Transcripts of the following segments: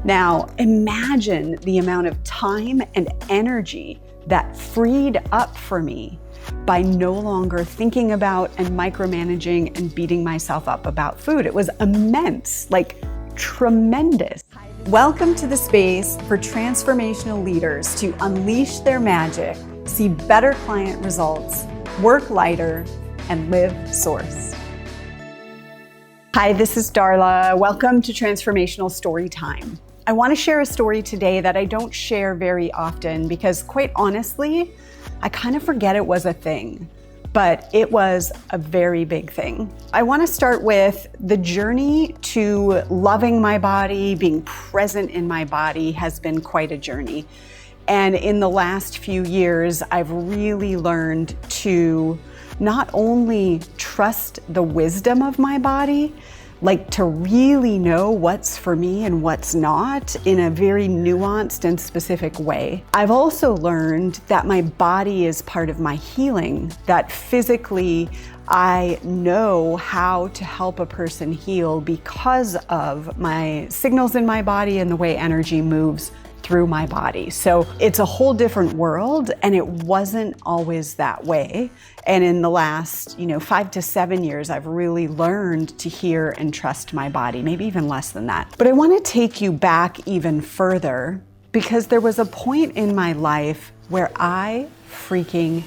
Now, imagine the amount of time and energy that freed up for me by no longer thinking about and micromanaging and beating myself up about food. It was immense, like tremendous. Welcome to the space for transformational leaders to unleash their magic, see better client results, work lighter, and live source. Hi, this is Darla. Welcome to Transformational Storytime. I want to share a story today that I don't share very often because, quite honestly, I kind of forget it was a thing, but it was a very big thing. I want to start with the journey to loving my body, being present in my body has been quite a journey. And in the last few years, I've really learned to not only trust the wisdom of my body, like to really know what's for me and what's not in a very nuanced and specific way. I've also learned that my body is part of my healing, that physically I know how to help a person heal because of my signals in my body and the way energy moves through my body. So it's a whole different world, and it wasn't always that way. And in the last, 5 to 7 years, I've really learned to hear and trust my body, maybe even less than that. But I want to take you back even further because there was a point in my life where I freaking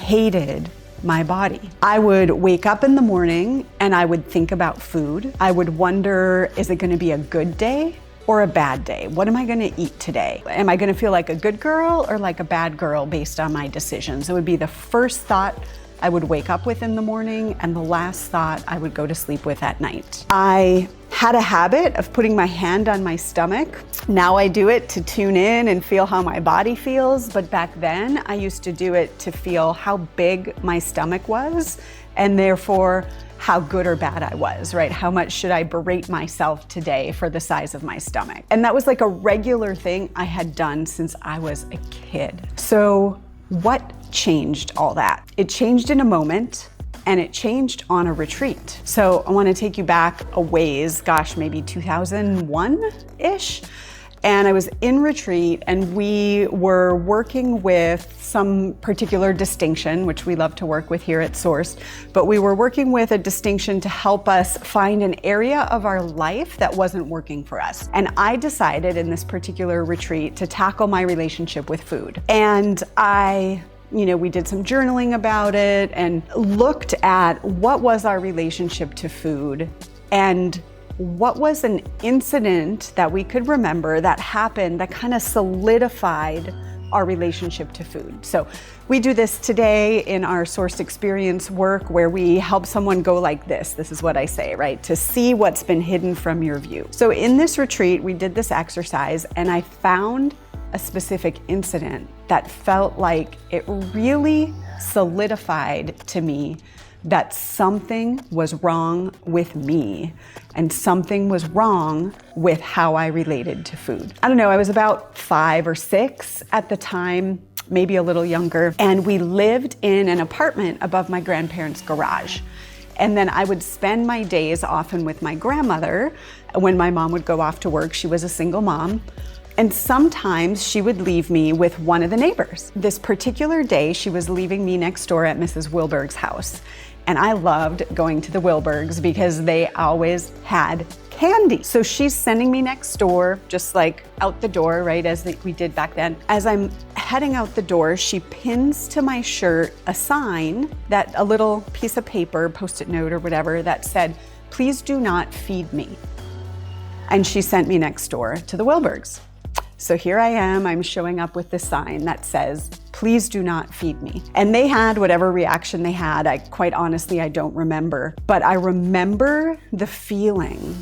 hated my body. I would wake up in the morning and I would think about food. I would wonder, is it going to be a good day or a bad day? What am I going to eat today? Am I going to feel like a good girl or like a bad girl based on my decisions? It would be the first thought I would wake up with in the morning and the last thought I would go to sleep with at night. I had a habit of putting my hand on my stomach. Now I do it to tune in and feel how my body feels, but back then I used to do it to feel how big my stomach was and therefore how good or bad I was, right? How much should I berate myself today for the size of my stomach? And that was like a regular thing I had done since I was a kid. So what changed all that? It changed in a moment, and it changed on a retreat. So I want to take you back a ways, maybe 2001-ish. And I was in retreat and we were working with some particular distinction, which we love to work with here at Source, but we were working with a distinction to help us find an area of our life that wasn't working for us. And I decided in this particular retreat to tackle my relationship with food. And we did some journaling about it and looked at what was our relationship to food and what was an incident that we could remember that happened that kind of solidified our relationship to food. So we do this today in our Source Experience work where we help someone go like this. This is what I say, right? To see what's been hidden from your view. So in this retreat, we did this exercise and I found a specific incident that felt like it really solidified to me that something was wrong with me and something was wrong with how I related to food. I don't know, I was about 5 or 6 at the time, maybe a little younger, and we lived in an apartment above my grandparents' garage. And then I would spend my days often with my grandmother when my mom would go off to work. She was a single mom. And sometimes she would leave me with one of the neighbors. This particular day, she was leaving me next door at Mrs. Wilberg's house. And I loved going to the Wilbergs because they always had candy. So she's sending me next door, just like out the door, right, as we did back then. As I'm heading out the door, she pins to my shirt a sign, a little piece of paper, Post-it note or whatever, that said, "Please do not feed me." And she sent me next door to the Wilbergs. So here I am, I'm showing up with this sign that says, "Please do not feed me." And they had whatever reaction they had. Quite honestly, I don't remember. But I remember the feeling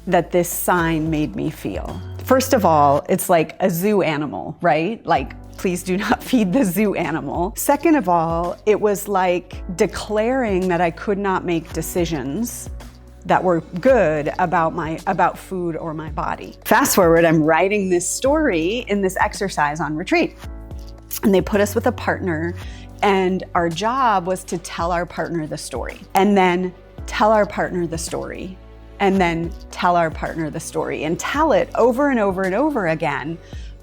that this sign made me feel. First of all, it's like a zoo animal, right? Like, please do not feed the zoo animal. Second of all, it was like declaring that I could not make decisions that were good about food or my body. Fast forward, I'm writing this story in this exercise on retreat. And they put us with a partner, and our job was to tell our partner the story and then tell our partner the story and then tell our partner the story and tell it over and over and over again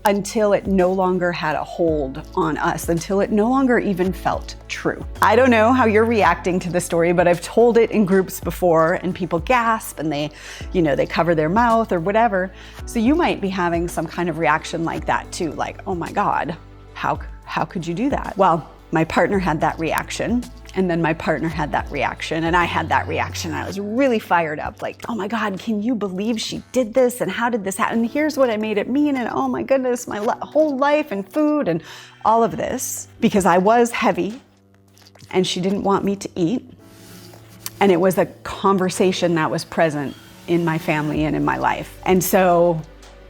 until it no longer had a hold on us, until it no longer even felt true. I don't know how you're reacting to the story, but I've told it in groups before and people gasp and they cover their mouth or whatever. So you might be having some kind of reaction like that too, like, oh my God, how could you do that? Well, my partner had that reaction, and then my partner had that reaction, and I had that reaction. I was really fired up, like, oh my God, can you believe she did this? And how did this happen? And here's what I made it mean. And oh my goodness, my whole life and food and all of this, because I was heavy and she didn't want me to eat. And it was a conversation that was present in my family and in my life. And so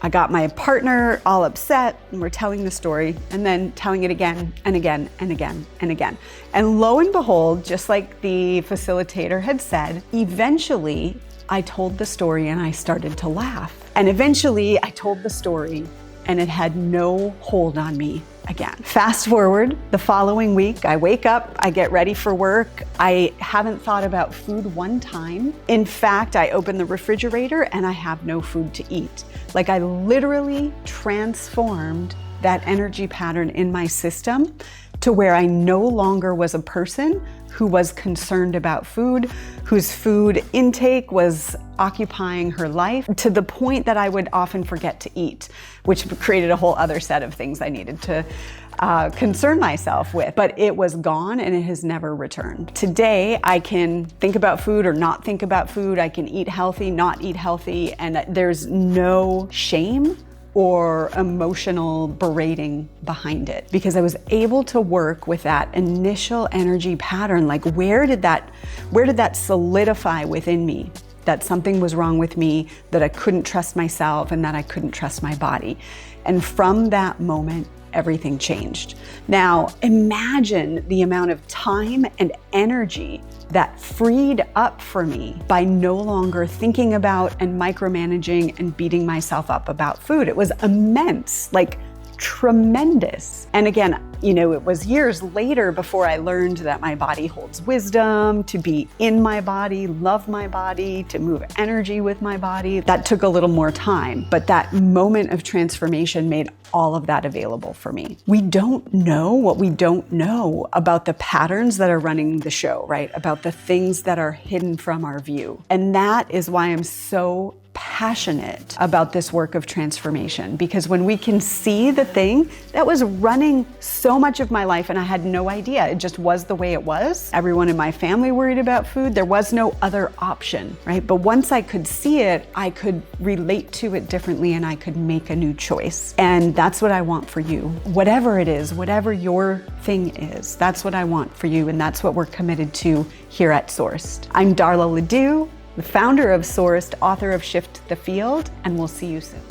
I got my partner all upset, and we're telling the story and then telling it again and again and again and again. And lo and behold, just like the facilitator had said, eventually I told the story and I started to laugh. And eventually I told the story and it had no hold on me again. Fast forward, the following week, I wake up, I get ready for work. I haven't thought about food one time. In fact, I open the refrigerator and I have no food to eat. Like, I literally transformed that energy pattern in my system to where I no longer was a person who was concerned about food, whose food intake was occupying her life, to the point that I would often forget to eat, which created a whole other set of things I needed to concern myself with. But it was gone and it has never returned. Today, I can think about food or not think about food. I can eat healthy, not eat healthy, and there's no shame or emotional berating behind it, because I was able to work with that initial energy pattern. Like, where did that solidify within me that something was wrong with me, that I couldn't trust myself, and that I couldn't trust my body? And from that moment, everything changed. Now, imagine the amount of time and energy that freed up for me by no longer thinking about and micromanaging and beating myself up about food. It was immense, like tremendous. And again, it was years later before I learned that my body holds wisdom, to be in my body, love my body, to move energy with my body. That took a little more time, but that moment of transformation made all of that available for me. We don't know what we don't know about the patterns that are running the show, right? About the things that are hidden from our view. And that is why I'm so passionate about this work of transformation, because when we can see the thing that was running so much of my life and I had no idea, it just was the way it was. Everyone in my family worried about food. There was no other option, right? But once I could see it, I could relate to it differently and I could make a new choice. And that's what I want for you. Whatever it is, whatever your thing is, that's what I want for you. And that's what we're committed to here at Sourced. I'm Darla LeDoux, the founder of Sourced, author of Shift the Field, and we'll see you soon.